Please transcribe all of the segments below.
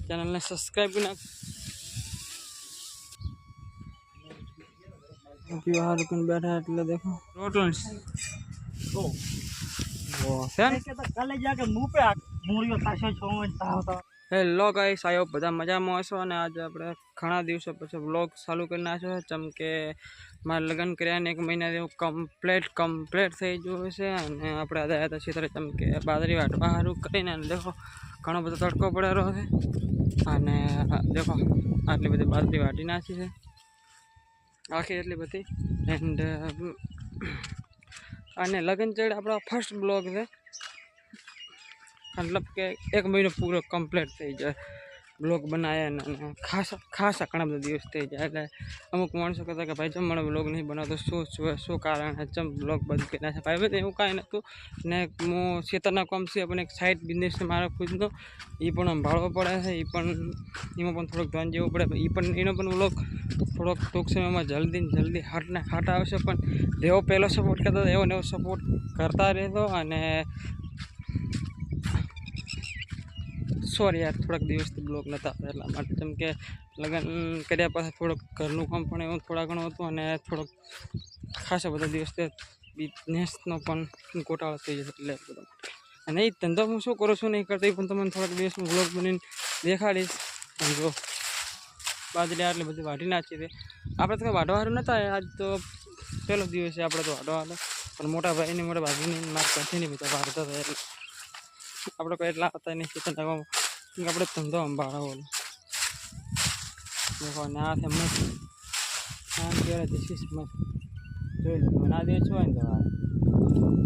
Channel ने subscribe भी ना बाहर बैठा એટલે देखो रोटल वो है कल जाके मुंह पे मूड़ियो थाशो छोमता होता। હેલો ગાઈસ આયો બધા મજામાં હશો અને આજે આપણે ઘણા દિવસો પછી વ્લોગ ચાલુ કરી નાખ્યો છે જેમ કે મારા લગ્ન કર્યાને 1 મહિના જેવું કમ્પ્લીટ થઈ ગયું છે અને આપણે આજે આવ્યા હતા સીધા જેમ કે બાદરી વાટવા સારું કરીને અને દેખો ઘણો બધો તડકો પડેલો છે અને દેખો આટલી બધી બાદરી વાટી નાખી છે આખી એટલી બધી એન્ડ અને લગ્ન ચેડ આપણો ફર્સ્ટ બ્લોગ છે मतलब के 1 महीनो पूरा कम्प्लीट थी जाए ब्लॉग बनाया ने खासा घना बधा दिवस थी जाए એટલે અમુક માણસો કહેતા કે ભાઈ જમવાનો બ્લોગ નહીં બનાવતો શું કારણ છે જમ બ્લોગ બંધ કરી નાખે ભાઈ ભાઈ એવું કાંઈ નહોતું ને હું ખેતરના કામ છે પણ એક સાઈડ બિઝનેસ છે મારો ખુદનો એ પણ સંભાળવો પડે છે એ પણ એમાં પણ થોડુંક ધ્યાન જેવું પડે એ પણ એનો પણ બ્લોગ થોડોક ટૂંક સમયમાં જલ્દી હાટ આવશે પણ જેવો પહેલો સપોર્ટ કરતો એવો ને એવો સપોર્ટ કરતા રહેતો અને सॉरी यार थोड़ा दिवस ब्लॉग नता एटला माटे जेम के लग्न कर्या पाछे थोड़क घरनुं काम पण एवुं थोड़ा घणुं हतुं अने थोड़क खासा बधा दिवस बिजनेसनो पण गोटाळो थई जतो એટલે બધો અને એ ધંધો હું શું કરું છું નહીં કરતો પણ તમને થોડાક દિવસમાં વ્લોગ બનાવીને દેખાડીશ જો બાજરી આટલી બધી વાટી નાખી છે આપણે તો વાટવાનું નતા આજ તો પહેલો દિવસ છે આપણે તો વાટવાનો પણ મોટા ભાઈને મોટા ભાભીને મારા સાથેની બધા વાટતા હતા એટલે આપણે કોઈ એટલા હતા નહીં ખેતર આપણે ધંધો સંભાળો દેખો ને આ છે મસ્ત આ કહેવાય ધીસ મસ્ત જોઈ લો મને આ દે છો ને તો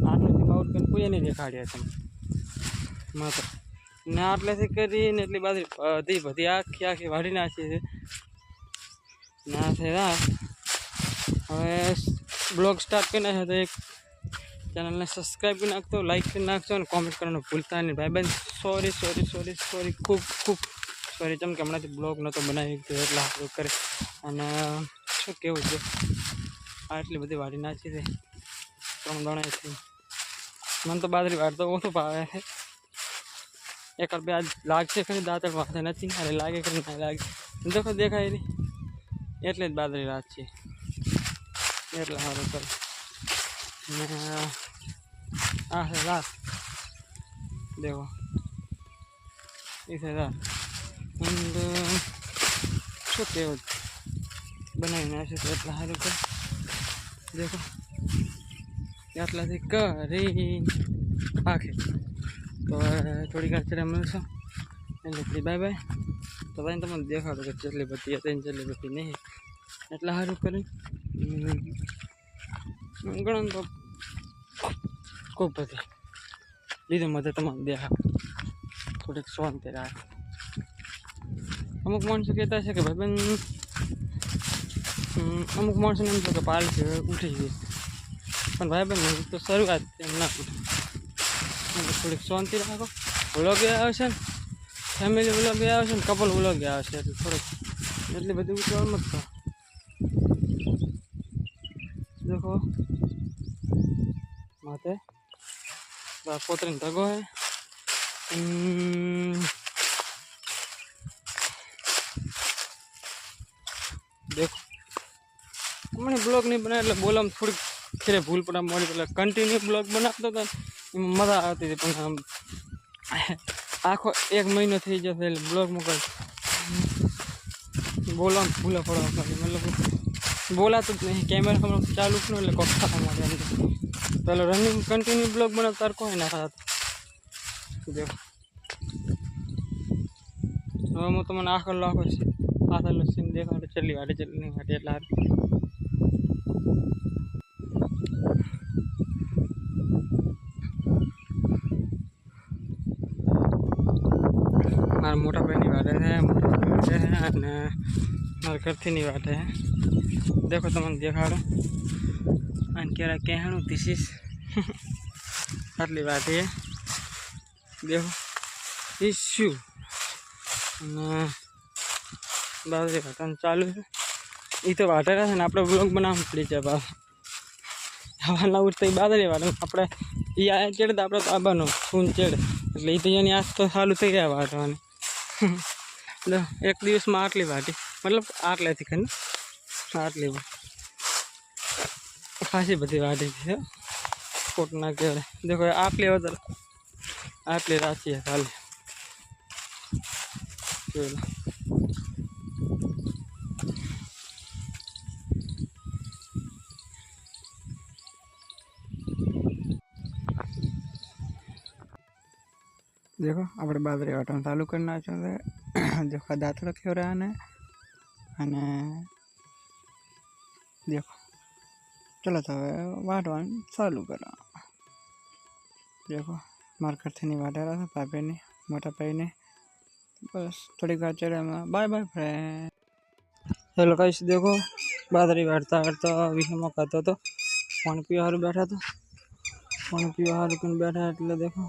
આટલું આઉટ કરીને કોઈ નહીં દેખાડ્યા તમે માત્ર ને આટલેથી કરીને એટલી બધી આખી વાળી નાખી છે ના છે હવે બ્લોગ સ્ટાર્ટ કરી નાખ્યો તો એક चैनल ने सब्सक्राइब भी नाखो लाइक कर नाखो और कॉमेंट करना भूलता नहीं भाई बहन सॉरी खूब सॉरी जम के हमने ब्लॉग न तो बनावी तो एटला करे अने शू केवुं छे आटली बधी वाटी नाखी छे 3 दाणा थी मन तो बाजरी वाटतो ओछो भावे छे एक रुपया आज लागशे खरी दांतळ माथे नथी अरे लागे खरी नहीं लागे देखो देखाय नहीं एटले ज बाजरी राखी एटला सारूं करे आ है रात देखो इसे रात शू केव बनावी नाखे तो एटला सारूं कर देखो आटलाथी करी आखे तो थोड़ी घड़ी मळशो એટલે बाय बाय तो भाई तमने देखाडो कि जेटली बधी हती जेटली बधी नहीं एटला सारूं करी घणो तो खूब बधी लीधे मजे तमाम देखा थोड़ी शांति राख अमुक माणसों कहता है कि भाई बहन अमुक माणसों ने एम तो पाल से उठी गई पर भाई बहन तो शुरुआत ना उठे थोड़ी शांति राखो व्लॉग आवशे फैमिली व्लॉग आवशे कपल व्लॉग आवशे એટલે થોડુંક એટલી બધી ઉતાવળ મત કરો देखो माथे पोतरी धगो है देखो मैंने ब्लॉग नहीं बनाया એટલે બોલમ થોડી ખેરે ભૂલ પડા મોડી એટલે કન્ટિન્યુ બ્લોગ બનાવતો હતો એમાં મજા આવતી હતી પણ આખો 1 મહિનો થઈ જશે એટલે બ્લોગ મોકલ બોલમ ભૂલા પડવા मतलब बोला तो नहीं कैमरा हम चालू क्यों એટલે કોખા હમારે पहले रनिंग कंटिन्यू ब्लॉग बनाता तार कोई ना था देखो હવે હું તમને આખો લાખો છે આખો સીન દેખાડો ચલી નહીં વાટે એટલા મારા મોટા ભાઈની વાટે છે અને મારા ઘરથી ની વાટે છે देखो तमने देखाड़ो अन केरा कहणु दिस इज आटली वाटी है देखो इश्यू बाजरी वाटन चालू है ये तो वाटेरा है अपने ब्लॉग बनाववा पड़ी जाए बाप हवाना उठता बाजरी वाटे अपने ये आया चेड़ तो अपने आबानो खून चेड़ એટલે એ તો એની આસ તો ચાલુ થઈ ગયા વાટવાની एक दिवस में आटली वाटी मतलब आटले थी खन आटली खासी बड़ी वाटी है कोट ना के देखो आटली उधर आटली राशि है खाली देखो अपने बाजरी वाटવાનું चालू કરી નાખ્યું છે देखो दांतड़ो क्यों रहा ने अने देखो चलो तो वाटवान चालू करो देखो मार्केट थी नहीं वाटे रहा था पापे ने मोटा पाई ने बस थोड़ी बार चले bye bye friend hello guys देखो बाजरी वाटता वाटता विषय मौका तो पानी पीवा हारू बैठा था पानी पीवा हारू कन बैठा એટલે देखो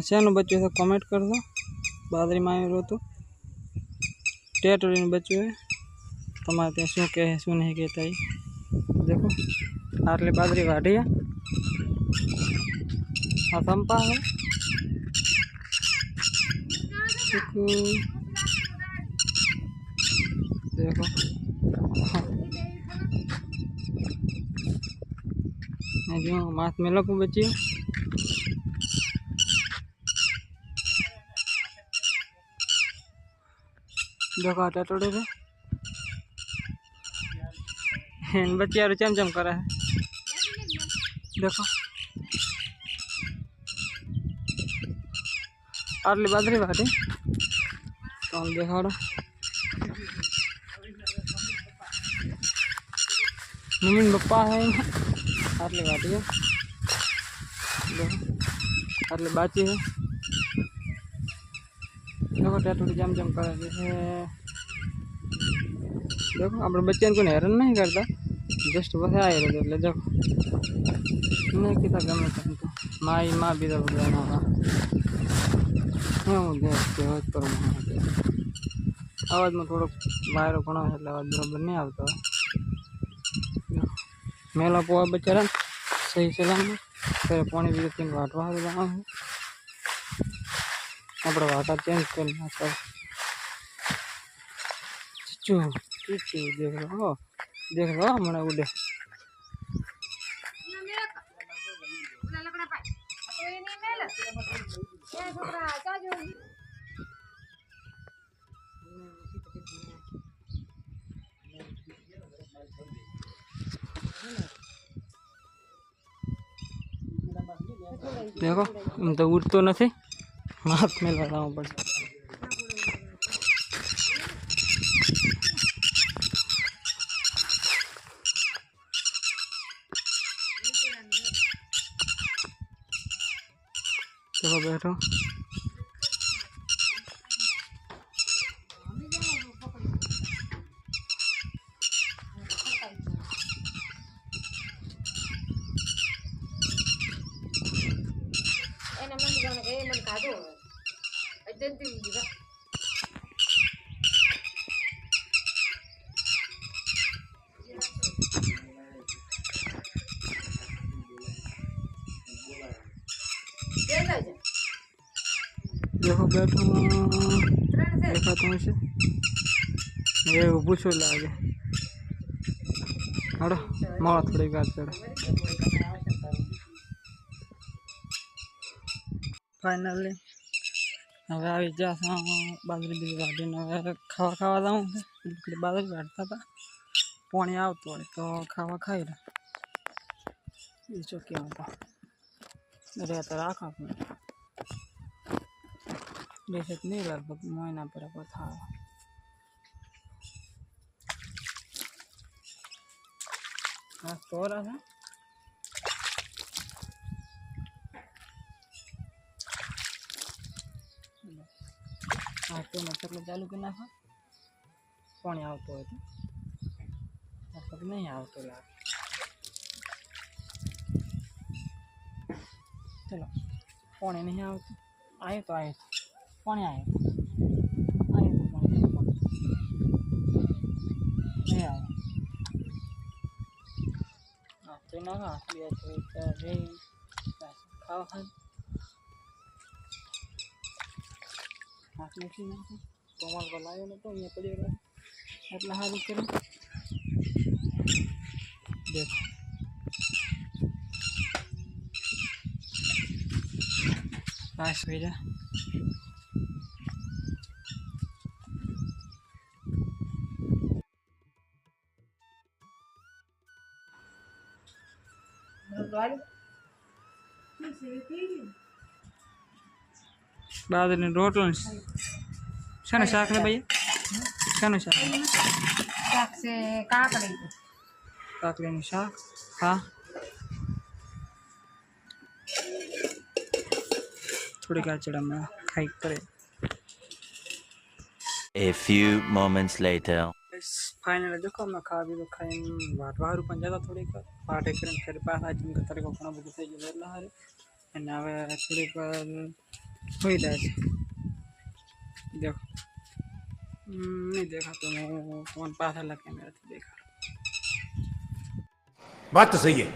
શેનું બચ્યું છે કોમેન્ટ કરજો બાજરીમાં આવ્યો તો ટેટરીનું બચ્યું है તમારે ત્યાં શું કહે શું નહીં કહેતા એ देखो આટલી બાજરી વાઢી આ સંપા है देखो जो माथ में लोग बची देखो आटा टोड़े थे बच्चे यार चमचम करा है देखो आटली बाजरी बाटी तो हम देखा मम्मी पप्पा है आटली बाटी है देखो आटली बाची है देखो टैटूडी जम जम करे है देखो अपने बच्चे को हैरान नहीं करता जस्ट बस आए रहे એટલે देखो नहीं कितना गमे तो माई माँ भी तो बताना હું દેખते हो पर आवाज में थोड़ो बाहर घणो એટલે आवाज बराबर नहीं આવતો मेला पोआ बेचारा सही सलाम फिर पानी भी तीन वाटवा जाना है अपने वाटा चेंज करना सब चू चू देख लो हमने उड़े देखो हम तो उड़तो नहीं हाथ में लगाना पड़े देखो बैठो देखो बैठो देखा तुमसे ये पूछो लागे हड़ो मारा थोड़ी बात चढ़ो फाइनली હવે આવી જશે બાજરી બીજી વાટીને હવે ખાવા ખાવા જાઉં છે બાજરી વાટતા હતા પાણી આવતું હોય તો ખાવા ખાઈ લે એ ચોકીમાં તો રહેતા રાખો આપણે બેસત નહીં લગભગ મહિના બરાબર થાય હા તોરા છે हाँ तो मतलब चालू कर नाखो पानी आवतो हो तो मतलब नहीं आवतो लाग चलो पानी नहीं आवतो आए तो पानी आए तो पानी नहीं आए हाँ तो ना लिया तो खाओ हाथ में ना તો અમારે તો લાવ્યો નતો અહીંયા પડ્યો એટલે સારું કર્યું દેખો પાસ વેરા બાજરીનો રોટલો શાનું શાક ને ભાઈ શાનું શાક શાક છે કાકડી કાકડીનું શાક હા થોડીક આચડામાં ખાઈ કરે A few moments later. Final દેખો અમે ખાવા પીધું ખાઈને વાટવારું પણ જતા થોડીક પાટે કરીને ફરી પાછા જેમ કે તરીકો ઘણું બધું થઈ ગયું એટલે સારું અને હવે થોડીક વાર હોઈ જાય છે દેખો નહીં દેખાતો હું ફોન પાછળના કેમેરાથી દેખાડું बात तो सही है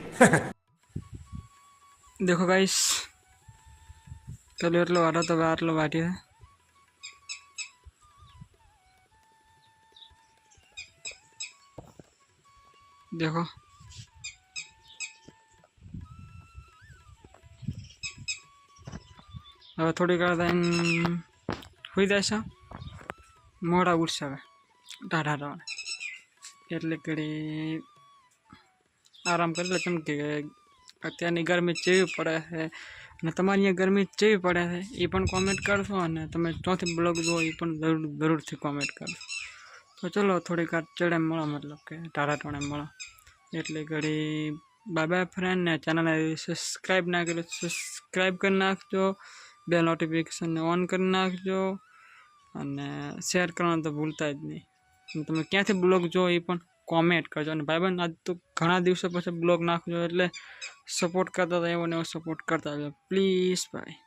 देखो गाइस चलो એટલો વાટો તો આટલો વાટી છે देखो હવે થોડીક વાર થઈને સુઈ જશે મોડા ઉઠશે હવે ટાઢા ટાણે એટલે ઘડી આરામ કરી લે કેમ કે અત્યારની ગરમી જેવી પડે છે અને તમારી અહીંયા ગરમી જેવી પડે છે એ પણ કોમેન્ટ કરશો અને તમે ચોથી બ્લોગ જુઓ એ પણ જરૂરથી કોમેન્ટ કરશો તો ચલો થોડીક વાર ચડે મળો મતલબ કે ટાઢા ટાણે મળો એટલે ઘડી બાય ફ્રેન્ડ ને ચેનલને સબસ્ક્રાઈબ ના કર્યો સબસ્ક્રાઈબ કરી નાખજો બે નોટિફિકેશનને ઓન કરી નાખજો અને શેર કરવાનું તો ભૂલતા જ નહીં અને તમે ક્યાંથી બ્લોગ જો એ પણ કોમેન્ટ કરજો અને ભાઈબંધ આજ તો ઘણા દિવસો પછી બ્લોગ નાખજો એટલે સપોર્ટ કરતા હતા એવો ને એવો સપોર્ટ કરતા હતા પ્લીઝ ભાઈ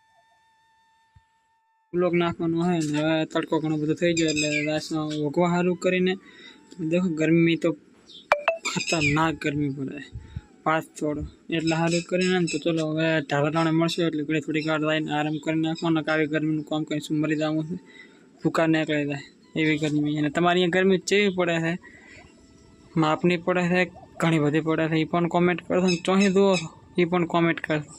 બ્લોગ નાખવાનું હોય ને હવે તડકો ઘણો બધો થઈ ગયો એટલે રાતના વગવા સારું કરીને દેખો ગરમી તો ખતરનાક ગરમી પડે પાંચ થોડો એટલે સારું કરીને ને તો ચલો હવે ઢાળા ટાણે મળશે એટલે ઘડી થોડીક વાર લઈને આરામ કરી નાખવાનો આવી ગરમીનું કામ કરીશું મરી જવું છે ભૂકા નીકળી જાય એવી ગરમી અને તમારી અહીંયા ગરમી જેવી પડે છે માપની પડે છે ઘણી બધી પડે છે એ પણ કોમેન્ટ કરશો ને ચોહી દો એ પણ કોમેન્ટ કરશો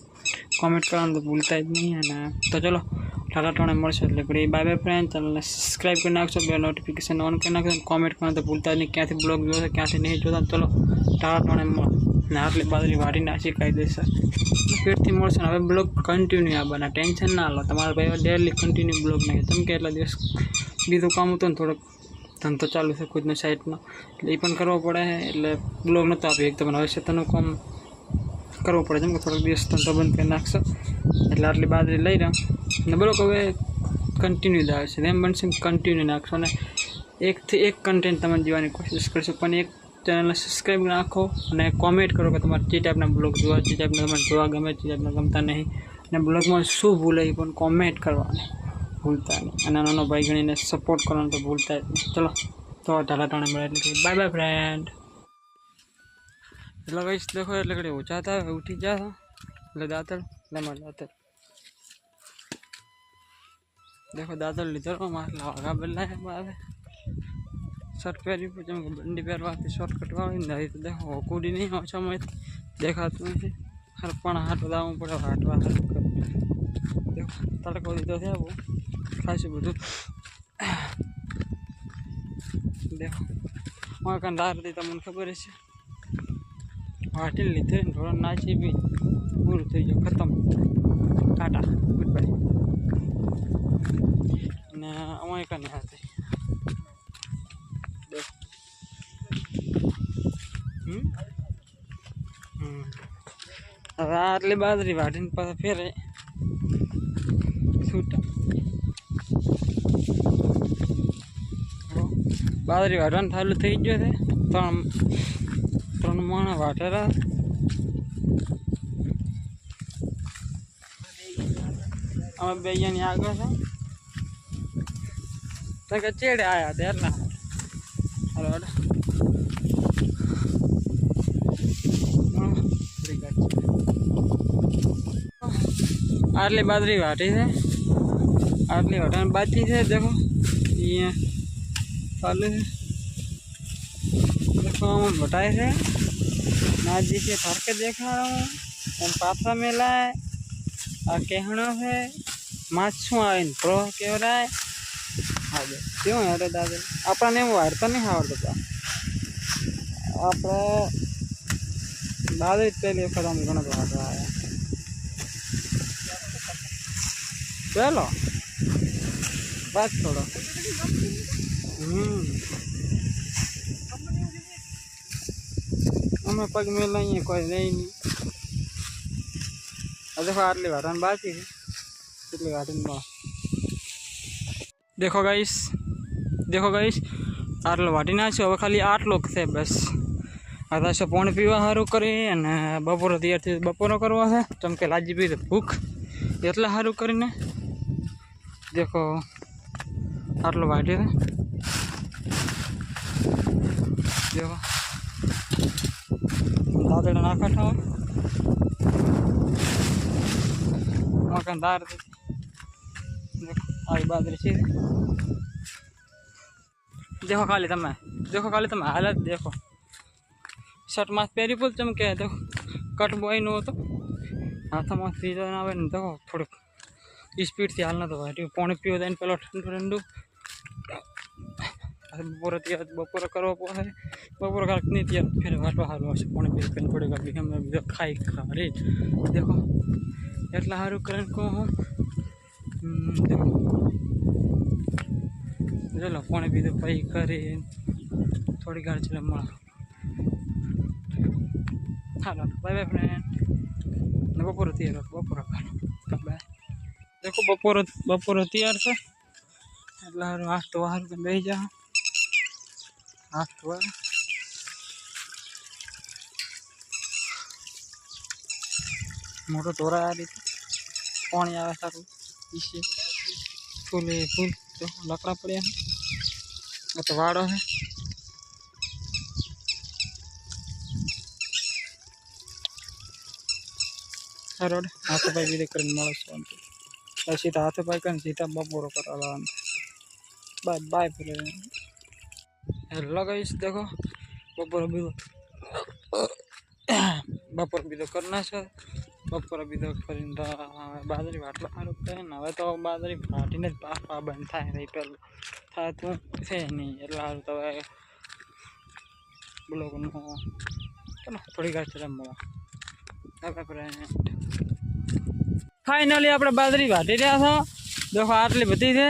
કોમેન્ટ કરવાનું તો ભૂલતા જ નહીં અને તો ચલો ટાટા ટાણે મળશે એટલે ઘડી બાય ફ્રેન્ડ ચેનલને સબસ્ક્રાઈબ કરી નાખશો બે નોટિફિકેશન ઓન કરી નાખશો કોમેન્ટ કરવાનું તો ભૂલતા જ નહીં ક્યાંથી બ્લોગ જોશે ક્યાંથી નહીં જોતા ચલો ટાટા ટાણે મળો ને આટલી બાજરી વાટી નાખી કાયદેસર પેટથી મળશે ને હવે બ્લોગ કન્ટિન્યુ આ બના ટેન્શન ના લો તમારા ભાઈ ડેલી કન્ટિન્યુ બ્લોગ નહીં તમે કે એટલા દિવસ બીજું કામ હતું ને થોડોક ધંધો ચાલુ છે ખુદનો સાઈડનો એટલે એ પણ કરવો પડે એટલે બ્લોગ નહોતો આપ્યો એકદમ હવે શેતાનું કામ કરવું પડે જેમ કે થોડોક દિવસ ધંધો બંધ કરી નાખશો એટલે આટલી બાજરી લઈ રહ્યો ને બ્લોગ હવે કન્ટિન્યુ જ આવે છે એમ બનશે કન્ટિન્યુ નાખશો અને એકથી એક કન્ટેન્ટ તમે જોવાની કોશિશ કરશો પણ એક ચેનલને સબસ્ક્રાઈબ નાખો અને કોમેન્ટ કરો કે તમારે જે ટાઈપના બ્લોગ જોવા જે ટાઈપના તમારે જોવા ગમે જે ટાઈપના ગમતા નહીં અને બ્લોગમાં શું ભૂલે એ પણ કોમેન્ટ કરવાની ભૂલતા નહીં અને નાનો ભાઈ ગણીને સપોર્ટ કરવાનું તો ભૂલતા જ નહીં ચલો તો ઢાલા ટાણે મળે એટલે બાય બાય ફ્રેન્ડ એટલે કઈ દેખો એટલે કઈ ઓછા થાય ઉઠી જા એટલે દાતર એટલે મારે દાતર देखो दादर लीधर मारला वागा बदलाया बाबे शर्ट पहरी पूछो बंडी पहरवाती शॉर्ट कटवा नहीं तो देखो कूड़ी नहीं ओछा में देखाતું નથી હર પણ હાથ દાવું પડે હાટવા હાથ કર देखो તડકો દીધો છે આવો ખાસું બધું देखो માં કંડાર દી તમને ખબર છે વાટી લીધે ઢોળ નાચી બી પૂરું થઈ ગયું ખતમ ટાટા ગુડ બાય ને અમાય કને હતી દેખ હવે આટલી બાજરી વાટીને પાછા ફેરે છૂટા બાજરી વાટવાનું ચાલુ થઈ ગયો છે ત્રણ માણા વાટેલા અમે બે ની આગળ છે કે ચેડે આયા હતા એટલે હાલો આટલી બાજરી વાટી છે આટલી વાટવાની બાકી છે દેખો એ ये चालू है। देखो हम बटाए है ना जी के थर के देखा एम पाथा मेला है आ कहना है माछू आइन प्रो केवरा है हाँ जी क्यों यार दादा अपने वो हरता नहीं आवड़ता आप दादा पहले खत्म घना तो आता है चलो बस थोड़ा हमें पग मिलना ही है कोई नहीं देखो आटली घाटन बाकी है इतनी घाटन देखो गाइस आटलो वाटी ना छे हवे खाली 8 लोग थे बस आता से पानी पीवा हारू करे अने बपोर तैयार थी बपोरो करवा है चमके लाजी भी भूख एटला हारू करीने देखो आटलो वाटी है देखो दादड़ा ना काटा हो मकान दार देखो आई बादरी छी देखो खाली तमे हालत देखो शर्ट मास पहरी पुल चमके देखो कट बॉय नो तो हाथ में सीजन आवे ने देखो थोड़ी स्पीड थी हालना तो भाई पानी पीओ देन पेलो ठंडू ठंडू बपोर करवा पड़े बपोर नहीं तैयार फिर घाटवा हारू आसे पानी पी पेन पड़ेगा भी हम खाई खारे देखो एटला हारू करन को हम देखो चलो पानी पी तो पाई करे थोड़ी गाड़ी चले मड़ा हेलो बाय बाय फ्रेंड बपोर तैयार बपोर बाय देखो बपोर तैयार से એટલે હાથ તો હારું કે બેહી જા હાથ તો મોટો તોરા આ રીતે પાણી આવે સારું ઈસે ફૂલે ફૂલ તો લકડા પડ્યા છે તો વાડો છે સરોડ હાથ પાઈ વિદે કરીને મળો છો सीधा हाथ पाई कर सीधा बपोरो करा बाय बाय फिर हेलो गाइस देखो बपोर भी तो करना है बपोर भी तो करीन बाजरी वाटला हारू है हवे तो बाजरी फाटीने पापा बंद थाय रही पेल थाय तो छे नहीं એટલે હારું તો હવે બ્લોગ નો ચલો થોડી ગાડી ચલે મળો બાય ફ્રેન્ડ फाइनली अपने बाजरी वाटी रहा था देखो आटली बती थे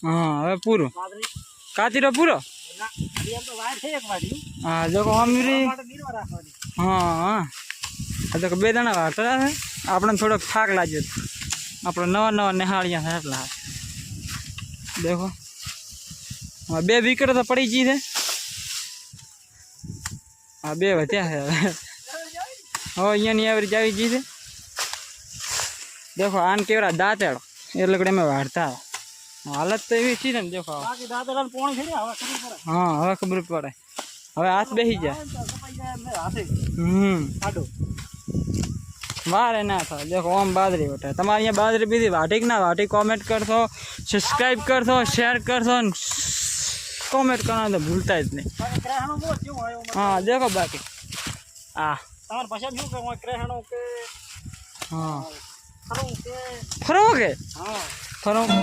हाँ हवे पूरो काचीरो पूरो हाँ देखो हम हाँ देखो बे दाना वाटता है अपने थोड़ा थाक लागे अपने नवा नवा निहाड़िया है एटला देखो हाँ बे विकेट तो पड़ी चीज है हाँ बे बचा है हो अँ नहीं आवरी जावी चीज है देखो आन केवरा दांतेड़ो ए लगड़े में वाड़ता हालत तो एवी थी ने देखो हाँ हवे खबर पड़े हवे हाथ बेही जाए वारे ना था देखो आम बाजरी वटे तमारी अहींया बाजरी बीधी वाटी के ना वाटी कॉमेंट कर दो सब्सक्राइब कर दो शेयर कर दो कॉमेंट करना तो भूलता ही नहीं हाँ देखो बाकी हाँ फरोगे फरोगे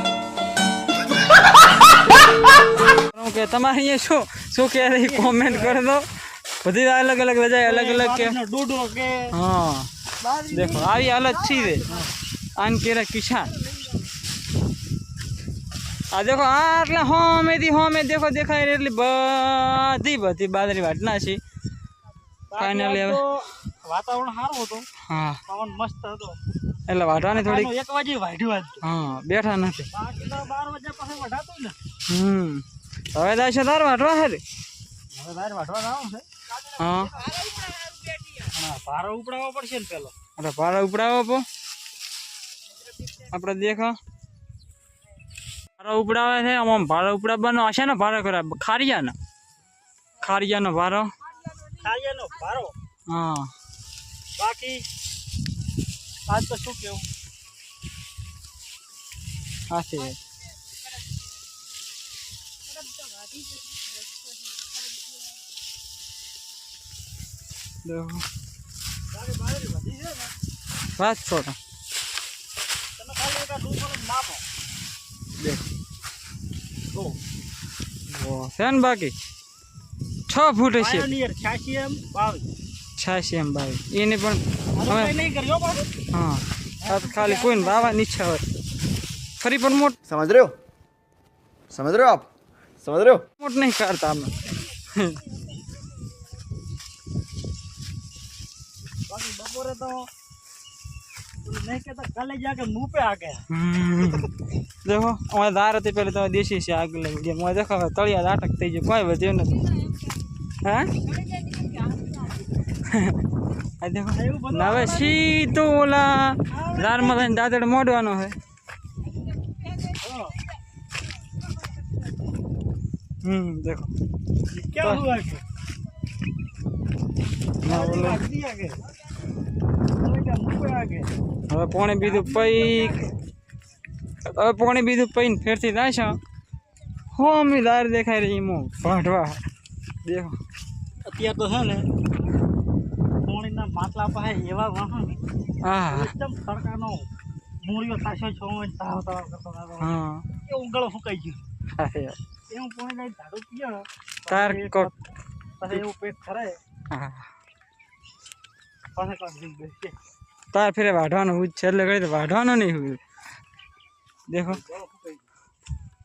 तमारे ये शो कह रही कमेंट कर दो बधी अलग अलग वजह अलग अलग के हाँ देखो आई हालत अच्छी है आन केरा किसान आ देखो आटला होमे देखो देखाय એટલી બધી બાજરી વાટના છે ફાઇનલી હવે વાતાવરણ સારું હતું હા પવન મસ્ત હતો એટલે વાટવાની થોડી 1 વાગે વાઢ્યું આજ હા બેઠા નથી બાકી તો 12 વાગ્યા પછી વઢાતું ને હવે દાશે તાર વાટવા છે હવે તાર વાટવા જાવ છે હા હા પારો ઉપડાવવો પડશે ને પેલો અરે પારો ઉપડાવવો પો આપણે દેખો पारो उपड़ावे थे हम पारो उपड़ाવાનો आशा ना पारो करे खारियानो पारो हाँ बाकी आज तो शू क्यों हाँ देखो તારી બાજરી વધી છે ને बात छोड़ो તમે ખાલી એક આ ડુંગર માપો देखो તો वो फैन बाकी 6 फूट है પાયોનિયર 86 એમ 22 86 एम भाई इने पण હવે કઈ નહીં કર્યો પાછું हाँ अब खाली कोई बाबा नीचे हो फरी पण मोट समझ रहे हो आप समझ रहे हो मोट नहीं करता हमने બાકી બપોરે તો પેલું નહીં કહેતા કાલે જાકે મું पे आ गया देखो हमारे दार थी पहले तो देसी से आग लगी गई मैं देखो तलिया नाटक थी जो कोई बच्चे नहीं हाँ आ देखो नवे सीधो ओला दार में दादड़ मोड़वानो है देखो ये क्या हुआ कि ना बोलो भाग दिया के काले का मुं पे आ गया હવે પોણે બીજું પઈ હવે પોણે બીજું પઈને ફેરથી જાય હો અમી દાર દેખાય રહી મો ભાટવા દેખો અત્યારે તો છે ને પોણીના માટલા પાસે એવા વાહન હા એકદમ તડકાનો મૂળિયો થાશો છો તાવ તાવ કરતો હતો હા એવું ગળો ફૂકાઈ ગયું અરે એવું પોણી લઈ ધાડું પીયો તાર કોટ પછી એવું પેટ ખરાય હા પાછા કાઢ દઈ બેસે તાર ફેરે વાઢવાનું હું છેલ્લે કરી તો વાઢવાનું નહીં હોય देखो ગળો ફૂકાઈ ગયો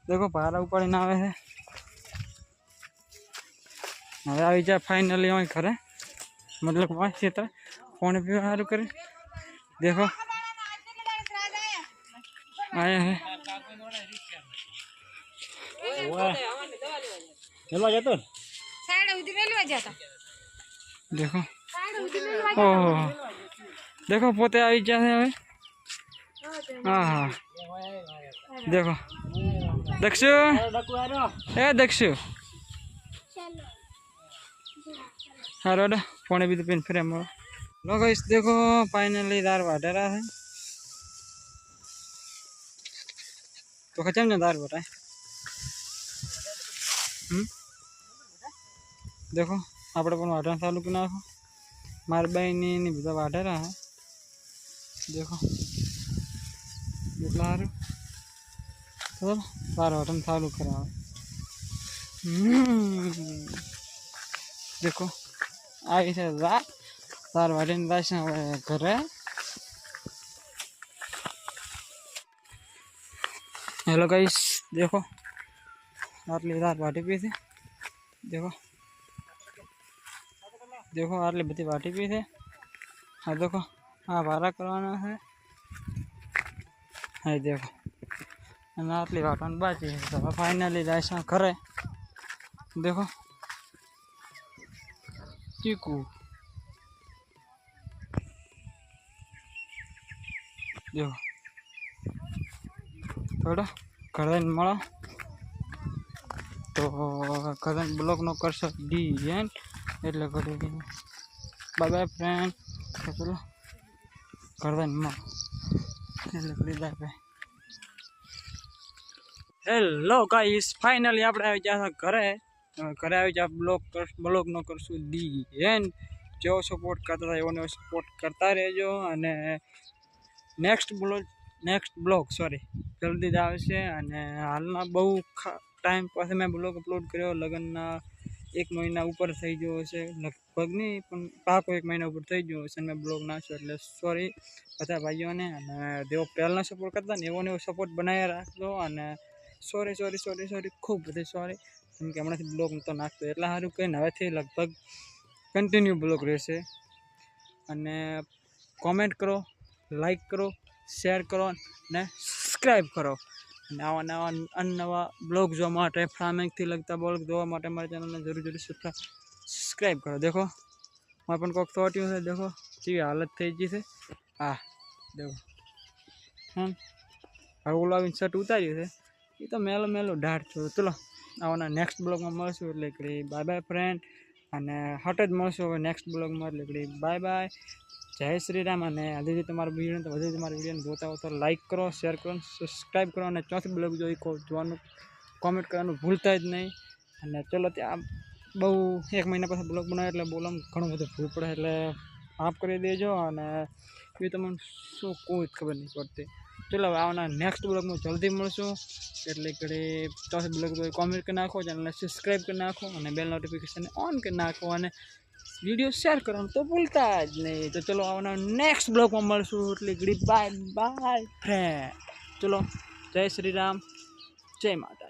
देखो पारा उपाડીને આવે છે હવે આવી જાય ફાઇનલી અહીં ખરે मतलब वांचे तो पानी पीवा सारू करे देखो आया है હેલો જતો સાઈડ ઉધી મેલવા જતા देखो સાઈડ ઉધી મેલવા ओह देखो पोते आई जाए हमें हाँ हाँ देखो दक्षु ડકુ આરો ए दक्षु हाँ रोड पानी भी तो पिन फिर लो गाइस देखो फाइनली दार वाटेरा है तो खचम ना दार बताए देखो આપણે પણ વાટણ ચાલુ કરી નાખો મારા બાઈની બધા વાટેરા હે देखो એટલા સારું તો બાર વાટણ ચાલુ કરાવે देखो आई છે રાત તાર વાટીને પાછા હવે ઘરે हेलो गाइस देखो आटली रात वाटी पी थी देखो देखो आटली बड़ी वाटी पी थी हाँ देखो हाँ बारा करवाना है हाँ देखो आटली वाटन बाकी है तो फाइनली जाए घरे देखो चीकू देखो थोड़ा घर मळो तो घर ब्लॉग नो करशो डी एंड एटले करी बाय बाय फ्रेंड तो चलो घर मळो एटले करी bye bye hello guys finally આપણે આવી ગયા ઘરે ઘરે આવી જા બ્લોગ નો કરશું ડી એન્ડ જેવો સપોર્ટ કરતા હતા એવો સપોર્ટ કરતા રહેજો અને નેક્સ્ટ બ્લોગ સોરી જલ્દી જ આવશે અને હાલમાં બહુ ટાઈમ પછી મેં બ્લોગ અપલોડ કર્યો લગ્નના 1 મહિના ઉપર થઈ ગયો હશે લગભગ નહીં પણ પાકો 1 મહિના ઉપર થઈ ગયો હશે મેં બ્લોગ નાખ્યો એટલે સોરી બધા ભાઈઓને અને જેવો પહેલાંનો સપોર્ટ કરતા ને એવો સપોર્ટ બનાવી રાખજો અને સોરી ખૂબ બધી સોરી કેમ કે હમણાંથી બ્લોગ તો નાખતો એટલા સારું કહીને હવેથી લગભગ કન્ટિન્યુ બ્લોગ રહેશે અને કોમેન્ટ કરો લાઈક કરો શેર કરો અને સબસ્ક્રાઈબ કરો અને આવા નવા બ્લોગ જોવા માટે ફાર્મિંગથી લગતા બ્લોગ જોવા માટે મારી ચેનલને જરૂર સબસ્ક્રાઈબ કરો દેખો મારે પણ કોઈક થોટ્યું છે દેખો કેવી હાલત થઈ ગઈ છે હા દેખો હવે ઓલાવીને શર્ટ ઉતાર્યું છે એ તો મેલો ઢાઢ થયો ચલો આવવાના નેક્સ્ટ બ્લોગમાં મળશું એટલે કે બાય બાય ફ્રેન્ડ અને હટ જ મળશું હવે નેક્સ્ટ બ્લોગમાં એટલે કે બાય બાય જય શ્રી રામ અને હજી તમારા વિડીયો તો વધુ તમારા વિડીયોને જોતા હો તો લાઈક કરો શેર કરો સબસ્ક્રાઈબ કરો અને ચોથી બ્લોગ જોવાનું કોમેન્ટ કરવાનું ભૂલતા જ નહીં. અને ચલો ત્યાં બહુ 1 મહિના પછી બ્લોગ બનાવે એટલે બોલવામાં ઘણું બધું ભૂલ પડે એટલે માફ કરી દેજો. અને એ તમને શું કોઈ જ ખબર નહીં પડતી. ચલો હવે આવના નેક્સ્ટ બ્લોગમાં જલ્દી મળશું. એટલે ઘડી તો બ્લોગ કોમેન્ટ કરી નાખો, ચેનલને સબસ્ક્રાઈબ કરી નાખો અને બેલ નોટિફિકેશન ઓન કરી નાખો અને વિડીયો શેર કરવાનું તો ભૂલતા જ નહીં. તો ચલો આવના નેક્સ્ટ બ્લોગમાં મળશું. એટલે ઘડી બાય બાય ફ્રેન્ડ. ચલો જય શ્રી રામ, જય માતા.